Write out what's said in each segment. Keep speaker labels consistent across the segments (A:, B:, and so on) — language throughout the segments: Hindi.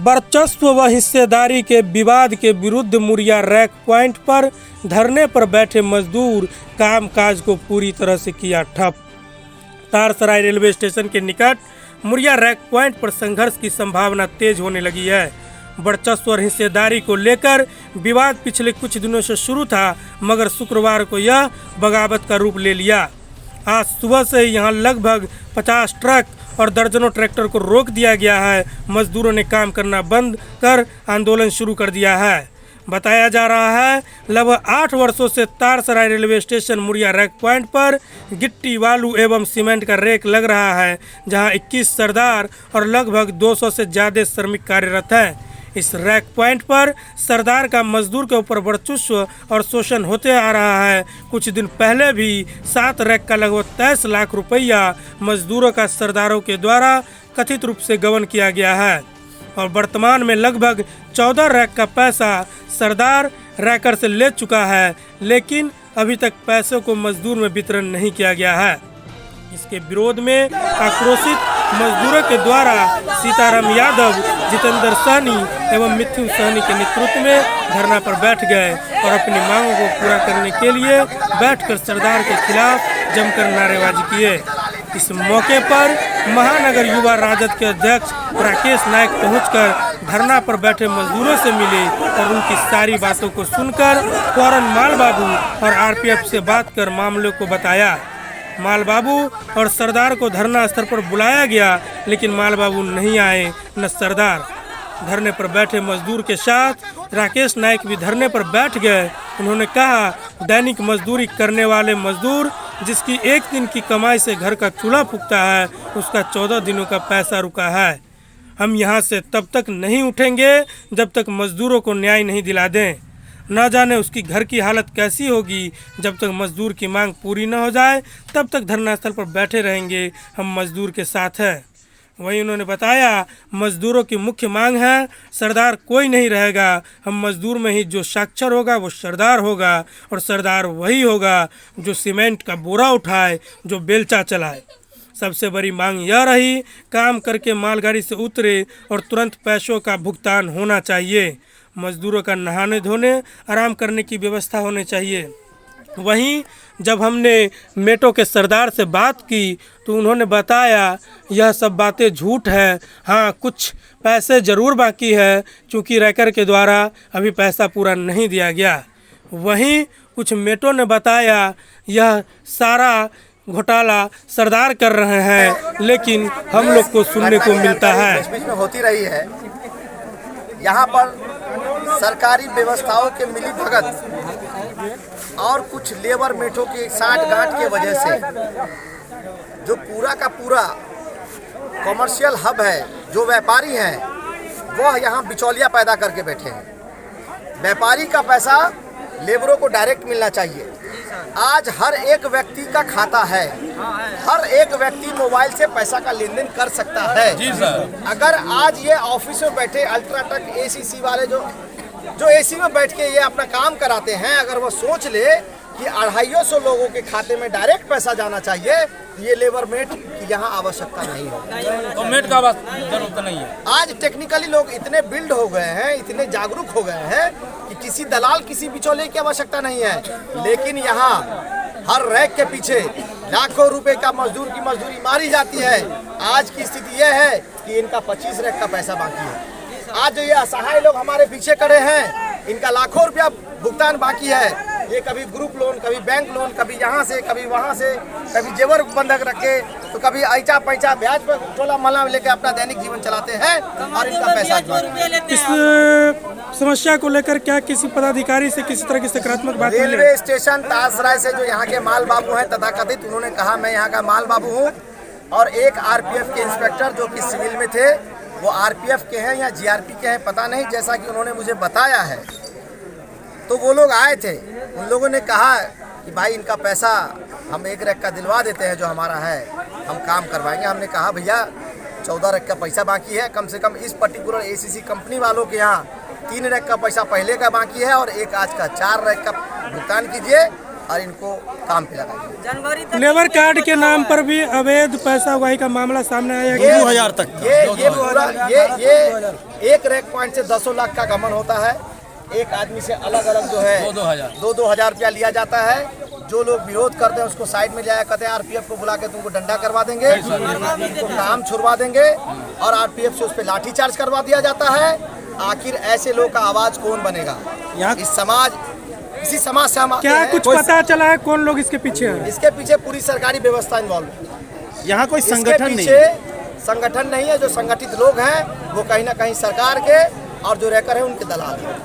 A: वर्चस्व व हिस्सेदारी के विवाद के विरुद्ध मुरिया रैक पॉइंट पर धरने पर बैठे मजदूर कामकाज को पूरी तरह से किया ठप। तारसराय रेलवे स्टेशन के निकट मुरिया रैक पॉइंट पर संघर्ष की संभावना तेज होने लगी है। वर्चस्व और हिस्सेदारी को लेकर विवाद पिछले कुछ दिनों से शुरू था, मगर शुक्रवार को यह बगावत का रूप ले लिया। आज सुबह से यहाँ लगभग 50 ट्रक और दर्जनों ट्रैक्टर को रोक दिया गया है। मजदूरों ने काम करना बंद कर आंदोलन शुरू कर दिया है। बताया जा रहा है लगभग 8 वर्षों से Tarsarai railway station Muria rack point पर गिट्टी, बालू एवं सीमेंट का रेक लग रहा है, जहां 21 सरदार और लगभग 200 से ज़्यादा श्रमिक कार्यरत हैं। इस रैक पॉइंट पर सरदार का मजदूर के ऊपर वर्चस्व और शोषण होते आ रहा है। कुछ दिन पहले भी 7 रैक का लगभग 23 लाख रुपया मजदूरों का सरदारों के द्वारा कथित रूप से गबन किया गया है और वर्तमान में लगभग 14 रैक का पैसा सरदार रैकर से ले चुका है, लेकिन अभी तक पैसों को मजदूर में वितरण नहीं किया गया है। इसके विरोध में आक्रोशित मजदूरों के द्वारा सीताराम यादव, जितेंद्र सहनी एवं मिथुन सहनी के नेतृत्व में धरना पर बैठ गए और अपनी मांगों को पूरा करने के लिए बैठकर सरदार के खिलाफ जमकर नारेबाजी किए। इस मौके पर महानगर युवा राजद के अध्यक्ष राकेश नायक पहुंचकर धरना पर बैठे मजदूरों से मिले और उनकी सारी बातों को सुनकर फौरन माल बाबू और आरपीएफ से बात कर मामले को बताया। माल बाबू और सरदार को धरना स्थल पर बुलाया गया, लेकिन माल बाबू नहीं आए न सरदार। धरने पर बैठे मजदूर के साथ राकेश नायक भी धरने पर बैठ गए। उन्होंने कहा, दैनिक मजदूरी करने वाले मजदूर जिसकी एक दिन की कमाई से घर का चूल्हा फूकता है, उसका 14 दिनों का पैसा रुका है। हम यहाँ से तब तक नहीं उठेंगे जब तक मजदूरों को न्याय नहीं दिला दें। न जाने उसकी घर की हालत कैसी होगी। जब तक मजदूर की मांग पूरी न हो जाए तब तक धरना स्थल पर बैठे रहेंगे। हम मजदूर के साथ हैं। वहीं उन्होंने बताया, मजदूरों की मुख्य मांग है सरदार कोई नहीं रहेगा। हम मजदूर में ही जो साक्षर होगा वो सरदार होगा और सरदार वही होगा जो सीमेंट का बोरा उठाए, जो बेलचा चलाए। सबसे बड़ी मांग यह रही, काम करके मालगाड़ी से उतरे और तुरंत पैसों का भुगतान होना चाहिए। मजदूरों का नहाने धोने, आराम करने की व्यवस्था होनी चाहिए। वहीं जब हमने मेटो के सरदार से बात की तो उन्होंने बताया यह सब बातें झूठ है। हाँ, कुछ पैसे ज़रूर बाकी है, क्योंकि रैकर के द्वारा अभी पैसा पूरा नहीं दिया गया। वहीं कुछ मेटो ने बताया यह सारा घोटाला सरदार कर रहे हैं, लेकिन हम लोग को सुनने को मिलता है
B: बीच में होती रही है। यहाँ पर सरकारी व्यवस्थाओं के मिली भगत और कुछ लेबर मेटों की साठ-गांठ के वजह से जो पूरा का पूरा कमर्शियल हब है, जो व्यापारी हैं वह यहाँ बिचौलिया पैदा करके बैठे हैं। व्यापारी का पैसा लेबरों को डायरेक्ट मिलना चाहिए। आज हर एक व्यक्ति का खाता है, हर एक व्यक्ति मोबाइल से पैसा का लेन देन कर सकता है। जी सर। अगर आज ये ऑफिस में बैठे अल्ट्राटेक एसीसी वाले जो एसी में बैठ के ये अपना काम कराते हैं, अगर वो सोच ले कि 250 लोगों के खाते में डायरेक्ट पैसा जाना चाहिए, ये लेबर मेट की यहाँ आवश्यकता नहीं है।
C: तो मेट का जरूरत नहीं है।
B: आज टेक्निकली लोग इतने बिल्ड हो गए हैं, इतने जागरूक हो गए हैं कि किसी दलाल, किसी बिचौलिए की आवश्यकता नहीं है। लेकिन यहाँ हर रैक के पीछे लाखों रुपए का मजदूर की मजदूरी मारी जाती है। आज की स्थिति यह है कि इनका 25 रैक का पैसा बाकी है। आज ये असहाय लोग हमारे पीछे खड़े हैं, इनका लाखों रुपया भुगतान बाकी है। ये कभी ग्रुप लोन, कभी बैंक लोन, कभी यहाँ से, कभी वहाँ से, कभी जेवर बंधक रखे, तो कभी ऐचा पैचा ब्याज पर टोला महला लेके अपना दैनिक जीवन चलाते हैं और इनका पैसा।
A: इस समस्या को लेकर क्या किसी पदाधिकारी से किसी तरह की सकारात्मक बात?
B: रेलवे स्टेशन तारसराय से जो यहाँ के माल बाबू हैं तथाकथित, उन्होंने कहा मैं यहाँ का माल बाबू हूँ, और एक आरपीएफ के इंस्पेक्टर जो कि सिविल में थे, वो आरपीएफ के हैं या जीआरपी के हैं पता नहीं, जैसा कि उन्होंने मुझे बताया है। तो वो लोग आए थे, उन लोगों ने कहा कि भाई इनका पैसा हम 1 रैक का दिलवा देते हैं, जो हमारा है हम काम करवाएंगे। हमने कहा भैया 14 रैक का पैसा बाकी है, कम से कम इस पर्टिकुलर एसीसी कंपनी वालों के यहाँ 3 रैक का पैसा पहले का बाकी है और एक आज का 4 रैक का भुगतान कीजिए और इनको काम पे लगाइए।
A: लेबर कार्ड के नाम पर भी अवैध पैसा उगाही का मामला सामने आया।
C: 2000 तक
B: ये एक रैक पॉइंट से 10 लाख का गमन होता है। एक आदमी से अलग अलग जो है 2-2 हज़ार रुपया लिया जाता है। जो लोग विरोध करते हैं उसको साइड में ले आया, कहते हैं आरपीएफ को बुला के तुमको डंडा करवा देंगे, तुमको काम छुड़वा देंगे और आरपीएफ से उस पर लाठीचार्ज करवा दिया जाता है। आखिर ऐसे लोग का आवाज कौन बनेगा? इसी समाज से हम आते
A: क्या
B: हैं।
A: कुछ पता चला है कौन लोग इसके पीछे हैं?
B: इसके पीछे पूरी सरकारी व्यवस्था इन्वॉल्व है।
D: यहाँ कोई संगठन नहीं
B: है।
D: है।
B: संगठन नहीं है। जो संगठित लोग हैं वो कहीं ना कहीं सरकार के और जो रैकर है उनके दलाल हैं।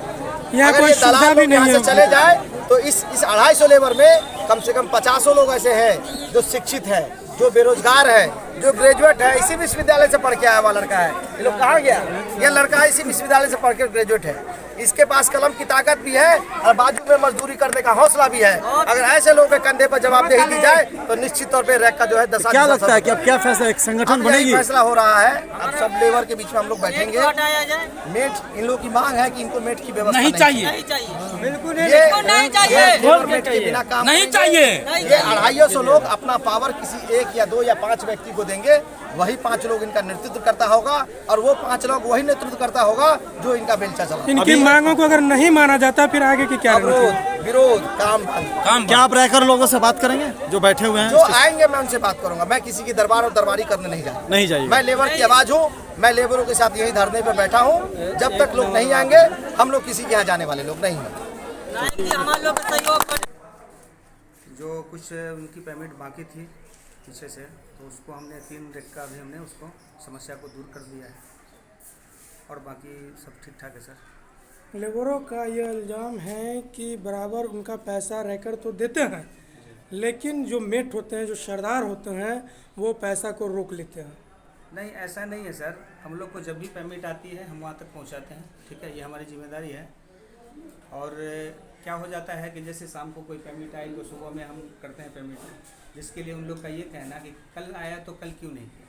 A: यहाँ
B: अगर
A: कोई
B: ये
A: सुविधा
B: दलाल
A: भी
B: लोग यहाँ
A: नहीं
B: से
A: है।
B: चले जाए तो इस 250 लेबर में कम से कम 50 लोग ऐसे हैं जो शिक्षित है, जो बेरोजगार है, जो ग्रेजुएट है। इसी विश्वविद्यालय से पढ़ के आया हुआ लड़का है। ये लोग कहाँ गया? ये लड़का इसी विश्वविद्यालय से पढ़ के ग्रेजुएट है। इसके पास कलम की ताकत भी है और बाजू में मजदूरी करने का हौसला भी है। अगर ऐसे लोगों के कंधे पर जवाबदेही दी जाए तो निश्चित तौर पे रैक का जो है दशा।
D: क्या लगता है कि अब क्या फैसला, एक संगठन बनेगी?
B: फैसला हो रहा है। अब सब लेबर के बीच में हम लोग बैठेंगे। मेट इन लोगों की मांग है कि इनको मेट की व्यवस्था
C: नहीं चाहिए,
A: बिल्कुल
B: ये
E: नहीं चाहिए।
B: लेबर मेट के बिना काम
C: नहीं चाहिए।
B: ये 250 लोग अपना पावर किसी 1 या 2 या 5 व्यक्ति को देंगे। वही 5 लोग इनका नेतृत्व करता होगा और वो 5 लोग वही नेतृत्व करता होगा जो इनका बेलचा चला।
A: इनकी मांगों को अगर नहीं माना जाता फिर आगे की क्या रणनीति?
B: अवरोध, विरोध, काम बंद।
D: क्या आप रैकर लोगों से बात करेंगे जो बैठे हुए हैं?
B: जो आएंगे मैं उनसे बात करूंगा। मैं किसी की दरबार और दरबारी करने नहीं जाएगा। मैं लेबर की आवाज हूँ। मैं लेबरों के साथ यही धरने पे बैठा हूँ। जब तक लोग नहीं आएंगे हम लोग किसी के यहाँ जाने वाले लोग नहीं हैं।
E: हमारे लोग का सहयोग
F: जो कुछ उनकी पेमेंट बाकी थी पीछे से, तो उसको हमने 3 रेट का भी हमने उसको समस्या को दूर कर दिया है और बाकी सब ठीक ठाक है सर।
A: लेबरों का ये इल्ज़ाम है कि बराबर उनका पैसा रैकर तो देते हैं, लेकिन जो मेट होते हैं, जो सरदार होते हैं, वो पैसा को रोक लेते हैं।
F: नहीं, ऐसा नहीं है सर। हम लोग को जब भी पेमेंट आती है हम वहाँ तक पहुँचाते हैं। ठीक है, ये हमारी जिम्मेदारी है। और क्या हो जाता है कि जैसे शाम को कोई पेमेंट आई तो सुबह में हम करते हैं पेमेंट, जिसके लिए उन लोग का ये कहना कि कल आया तो कल क्यों नहीं किया।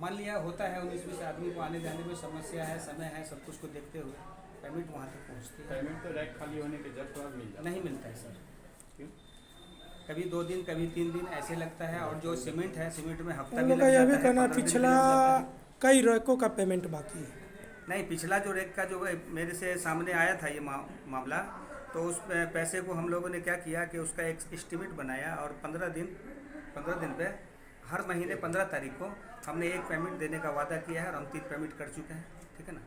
F: मान लिया होता है 19-20 आदमी को आने जाने में समस्या है, समय है, सब कुछ को देखते हुए पेमेंट वहाँ तक पहुँचती है।
C: पेमेंट तो रैक खाली होने के जब तुरंत मिल जाता
F: नहीं मिलता है सर। क्यों? कभी 2 दिन, कभी 3 दिन ऐसे लगता है। और जो सीमेंट है, सीमेंट में हफ्ता
A: उन
F: भी
A: लोग का
F: लग
A: यह
F: जाता
A: भी
F: है,
A: कहना
F: 15 दिन भी
A: पिछला
F: लग जाता है।
A: कई रैकों का पेमेंट बाकी है।
F: नहीं, पिछला जो रेक का जो मेरे से सामने आया था ये मामला, तो उस पैसे को हम लोगों ने क्या किया कि उसका एक एस्टीमेट बनाया और 15 दिन पे हर महीने 15 तारीख को हमने एक पेमेंट देने का वादा किया है और हम 3 पेमेंट कर चुके हैं। ठीक है ना,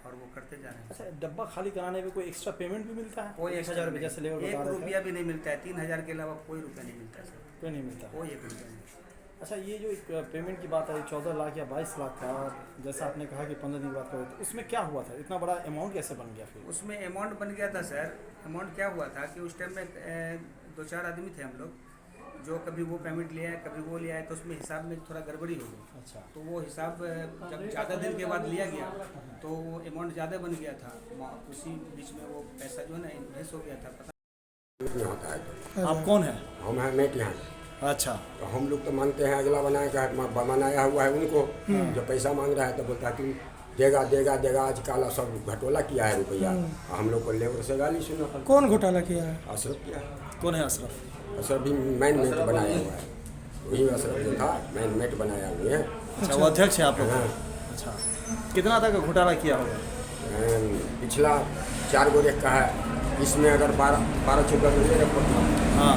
F: और वो करते जा रहे हैं।
D: अच्छा, डब्बा खाली कराने पे कोई एक्स्ट्रा पेमेंट भी मिलता है?
F: कोई
D: 1000 रुपये जैसे लेबर बता
F: 1
D: रहे थे।
F: रुपया भी नहीं मिलता है। 3000 के अलावा कोई रुपया नहीं मिलता है सर।
D: कोई नहीं मिलता।
F: कोई 1 रुपया नहीं।
D: अच्छा, ये जो एक पेमेंट की बात आई 14 लाख या 22 लाख का, और जैसा आपने कहा कि 15 दिन की बात करें, तो उसमें क्या हुआ था? इतना बड़ा अमाउंट कैसे बन गया फिर?
F: उसमें अमाउंट बन गया था सर। अमाउंट क्या हुआ था कि उस टाइम में 2-4 आदमी थे हम लोग, जो कभी वो पेमेंट ले आए, कभी वो ले आए, तो उसमें हिसाब में थोड़ा गड़बड़ी हो गई।
D: अच्छा,
F: तो वो हिसाब जब ज़्यादा दिन के बाद लिया गया तो वो अमाउंट ज़्यादा बन गया था। उसी बीच में वो पैसा जो है ना इन्वेस्ट हो गया था। पता
G: में होता है तो
D: आप कौन हैं?
G: हम हैं मेट यहाँ।
D: अच्छा,
G: तो हम लोग तो मानते हैं अगला बनाया हुआ है उनको। जो पैसा मांग रहा है तो बोलता है कि देगा। आज काला सब घटोला किया है रुपया। हम लोग को लेबर से गाली सुना।
A: कौन घोटाला किया है?
G: अशरफ किया है।
D: कौन है अशरफ?
G: अशरफ भी मैन मेट बनाया हुआ है। वही अशरफ जो था मैन मेट बनाया हुए हैं।
D: अच्छा, वो अध्यक्ष है आप लोग?
G: हाँ।
D: अच्छा, कितना तक घोटाला किया होगा?
G: पिछला 4 गो रेक का है। इसमें अगर 12-14 घंटे रखो
D: हाँ,